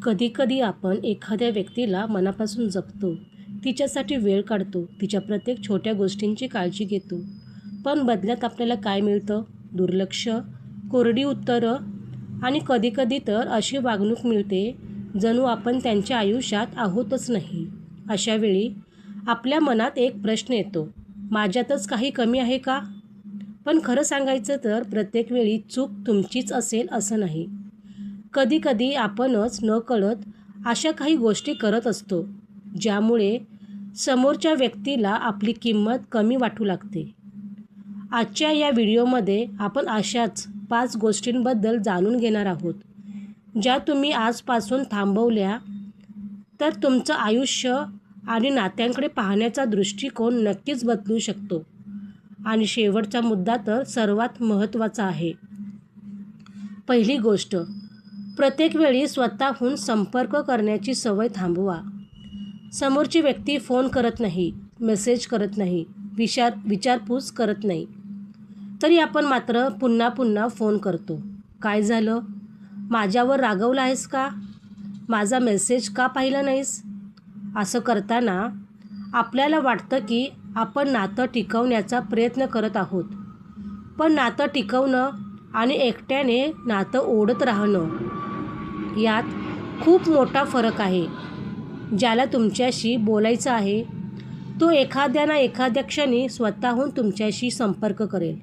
कधीकधी आपण एखाद्या व्यक्तीला मनापासून जपतो, तिच्यासाठी वेळ काढतो, तिच्या प्रत्येक छोट्या गोष्टींची काळजी घेतो. पण बदल्यात आपल्याला काय मिळतं? दुर्लक्ष, कोरडी उत्तरं आणि कधीकधी तर अशी वागणूक मिळते जणू आपण त्यांच्या आयुष्यात आहोतच नाही. अशा वेळी आपल्या मनात एक प्रश्न येतो, माझ्यातच काही कमी आहे का? पण खरं सांगायचं तर प्रत्येक वेळी चूक तुमचीच असेल असं नाही. कधीकधी आपणच नकळत अशा काही गोष्टी करत असतो ज्यामुळे समोरच्या व्यक्तीला आपली किंमत कमी वाटू लागते. आजच्या या व्हिडिओमध्ये आपण अशाच 5 गोष्टींबद्दल जाणून घेणार आहोत, ज्या तुम्ही आजपासून थांबवल्या तर तुमचं आयुष्य आणि नात्यांकडे पाहण्याचा दृष्टिकोन नक्कीच बदलू शकतो. आणि शेवटचा मुद्दा तर सर्वात महत्त्वाचा आहे. पहिली गोष्ट, प्रत्येक वेळी स्वतःहून संपर्क करण्याची सवय थांबवा. समोरची व्यक्ती फोन करत नाही, मेसेज करत नाही, विचारपूस करत नाही, तरी आपण मात्र पुन्हा पुन्हा फोन करतो. काय झालं? माझ्यावर रागवला आहेस का? माझा मेसेज का पाहिला नाहीस? असं करताना आपल्याला वाटतं की आपण नातं टिकवण्याचा प्रयत्न करत आहोत. पण नातं टिकवणं आणि एकट्याने नातं ओढत राहणं यात खूप मोठा फरक आहे. ज्याला तुमच्याशी बोलायचं आहे तो एखाद्या ना एखाद्या क्षणी स्वतःहून तुमच्याशी संपर्क करेल.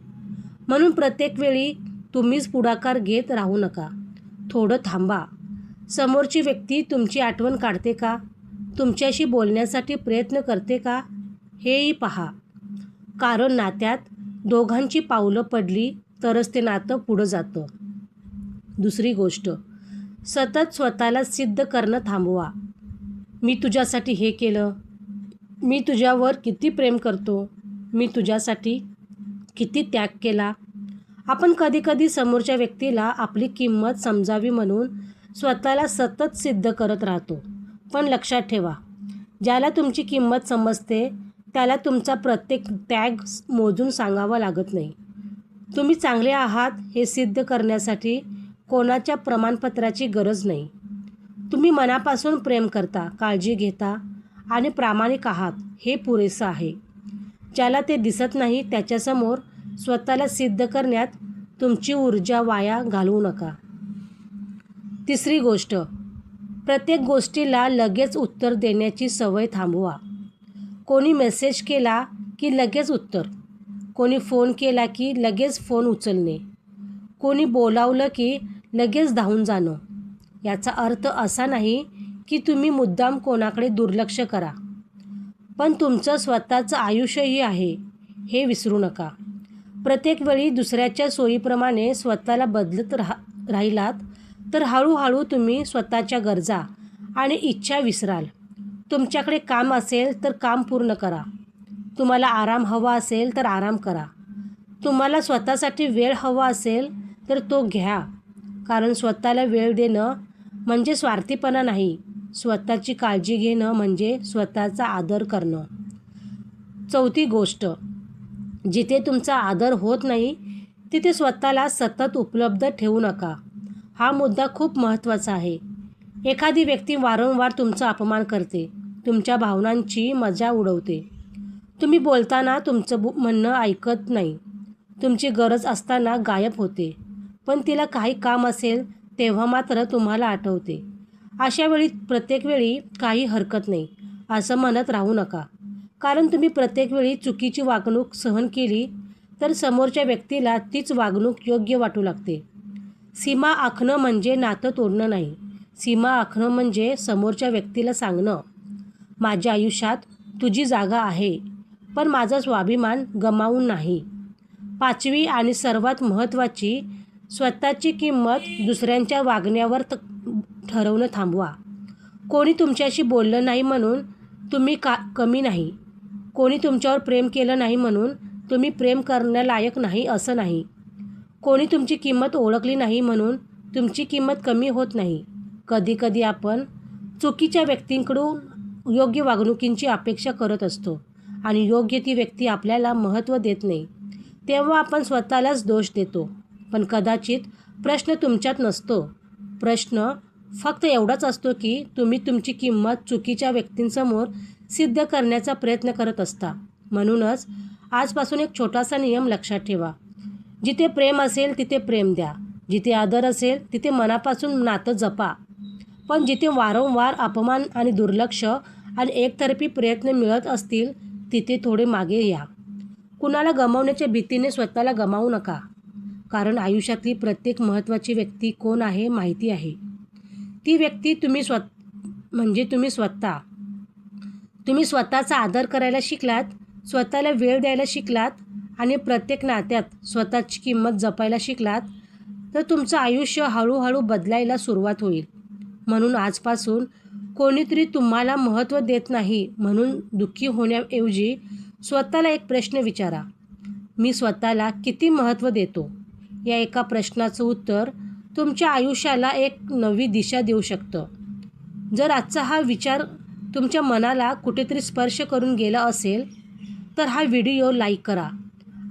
म्हणून प्रत्येक वेळी तुम्हीच पुढाकार घेत राहू नका. थोडं थांबा. समोरची व्यक्ती तुमची आठवण काढते का? तुमच्याशी बोलण्यासाठी प्रयत्न करते का? हेही पहा. कारण नात्यात दोघांची पावलं पडली तरच ते नातं पुढं जातं. दुसरी गोष्ट, सतत स्वतःला सिद्ध करणं थांबवा. मी तुझ्यासाठी हे केलं, मी तुझ्यावर किती प्रेम करतो, मी तुझ्यासाठी किती त्याग केला. आपण कधीकधी समोरच्या व्यक्तीला आपली किंमत समजावी म्हणून स्वतःला सतत सिद्ध करत राहतो. पण लक्षात ठेवा, ज्याला तुमची किंमत समजते त्याला तुमचा प्रत्येक त्याग मोजून सांगावा लागत नाही. तुम्ही चांगले आहात हे सिद्ध करण्यासाठी कोणाच्या प्रमाणपत्राची गरज नाही. तुम्ही मनापासून प्रेम करता, काळजी घेता आणि प्रामाणिक आहात हे पुरेसं आहे. ज्याला ते दिसत नाही त्याच्यासमोर स्वतःला सिद्ध करण्यात तुमची ऊर्जा वाया घालवू नका. तिसरी गोष्ट, प्रत्येक गोष्टीला लगेच उत्तर देण्याची सवय थांबवा. कोणी मेसेज केला की लगेच उत्तर, कोणी फोन केला की लगेच फोन उचलणे, कोणी बोलावलं की लगेच धावून जाणं. याचा अर्थ असा नाही की तुम्ही मुद्दाम कोणाकडे दुर्लक्ष करा, पण तुमचं स्वतःचं आयुष्यही आहे हे विसरू नका. प्रत्येक वेळी दुसऱ्याच्या सोयीप्रमाणे स्वतःला बदलत राहिलात तर हळूहळू तुम्ही स्वतःच्या गरजा आणि इच्छा विसराल. तुमच्याकडे काम असेल तर काम पूर्ण करा. तुम्हाला आराम हवा असेल तर आराम करा. तुम्हाला स्वतःसाठी वेळ हवा असेल तर तो घ्या. कारण स्वतःला वेळ देणं म्हणजे स्वार्थीपणा नाही, स्वतःची काळजी घेणं म्हणजे स्वतःचा आदर करणं. चौथी गोष्ट, जिथे तुमचा आदर होत नाही तिथे स्वतःला सतत उपलब्ध ठेवू नका. हा मुद्दा खूप महत्त्वाचा आहे. एखादी व्यक्ती वारंवार तुमचा अपमान करते, तुमच्या भावनांची मजा उडवते. तुम्ही बोलताना तुमचं म्हणणं ऐकत नाही, तुमची गरज असताना गायब होते, पण तिला काही काम असेल तेव्हा मात्र तुम्हाला आठवते. अशा वेळी प्रत्येक वेळी काही हरकत नाही असं म्हणत राहू नका. कारण तुम्ही प्रत्येक वेळी चुकीची वागणूक सहन केली तर समोरच्या व्यक्तीला तीच वागणूक योग्य वाटू लागते. सीमा आखणं म्हणजे नातं तोडणं नाही. सीमा आखणं म्हणजे समोरच्या व्यक्तीला सांगणं, माझ्या आयुष्यात तुझी जागा आहे, पण माझा स्वाभिमान गमावून नाही. पाचवी आणि सर्वात महत्त्वाची, स्वतःची किंमत दुसऱ्यांच्या वागण्यावर ठरवणं थांबवा. कोणी तुमच्याशी बोललं नाही म्हणून तुम्ही कमी नाही. कोणी तुमच्यावर प्रेम केलं नाही म्हणून तुम्ही प्रेम करण्यालायक नाही असं नाही. कोणी तुमची किंमत ओळखली नाही म्हणून तुमची किंमत कमी होत नाही. कधीकधी आपण चुकीच्या व्यक्तींकडून योग्य वागणुकींची अपेक्षा करत असतो आणि योग्य ती व्यक्ती आपल्याला महत्त्व देत नाही. तेव्हा आपण स्वतःलाच दोष देतो. पण कदाचित प्रश्न तुमच्यात नसतो, प्रश्न फक्त एवढाच असतो की तुम्ही तुमची किंमत चुकीच्या व्यक्तींसमोर सिद्ध करण्याचा प्रयत्न करत असता. म्हणूनच आजपासून एक छोटासा नियम लक्षात ठेवा. जिथे प्रेम असेल तिथे प्रेम द्या. जिथे आदर असेल तिथे मनापासून नातं जपा. पण जिथे वारंवार अपमान आणि दुर्लक्ष आणि एकतर्फी प्रयत्न मिळत असतील तिथे थोडे मागे या. कुणाला गमावण्याच्या भीतीने स्वतःला गमावू नका. कारण आयुष्यातली प्रत्येक महत्त्वाची व्यक्ती कोण आहे माहिती आहे. ती व्यक्ती तुम्ही स्वतः. तुम्ही स्वतःचा आदर करायला शिकलात, स्वतःला वेळ द्यायला शिकलात आणि प्रत्येक नात्यात स्वतःची किंमत जपायला शिकलात तर तुमचं आयुष्य हळूहळू बदलायला सुरुवात होईल. म्हणून आजपासून कोणीतरी तुम्हाला महत्त्व देत नाही म्हणून दुःखी होण्याऐवजी स्वतःला एक प्रश्न विचारा. मी स्वतःला किती महत्त्व देतो? या एका प्रश्नाचं उत्तर तुमच्या आयुष्याला एक नवी दिशा देऊ शकतं. जर आजचा हा विचार तुमच्या मनाला कुठेतरी स्पर्श करून गेला असेल तर हा व्हिडिओ लाईक करा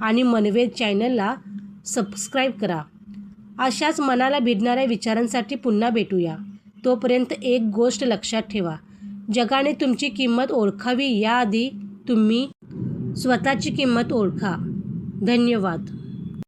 आणि मनवेद चॅनलला सबस्क्राईब करा. अशाच मनाला भिडणाऱ्या विचारांसाठी पुन्हा भेटूया. तोपर्यंत एक गोष्ट लक्षात ठेवा. जगाने तुमची किंमत ओळखावी याआधी तुम्ही स्वतःची किंमत ओळखा. धन्यवाद.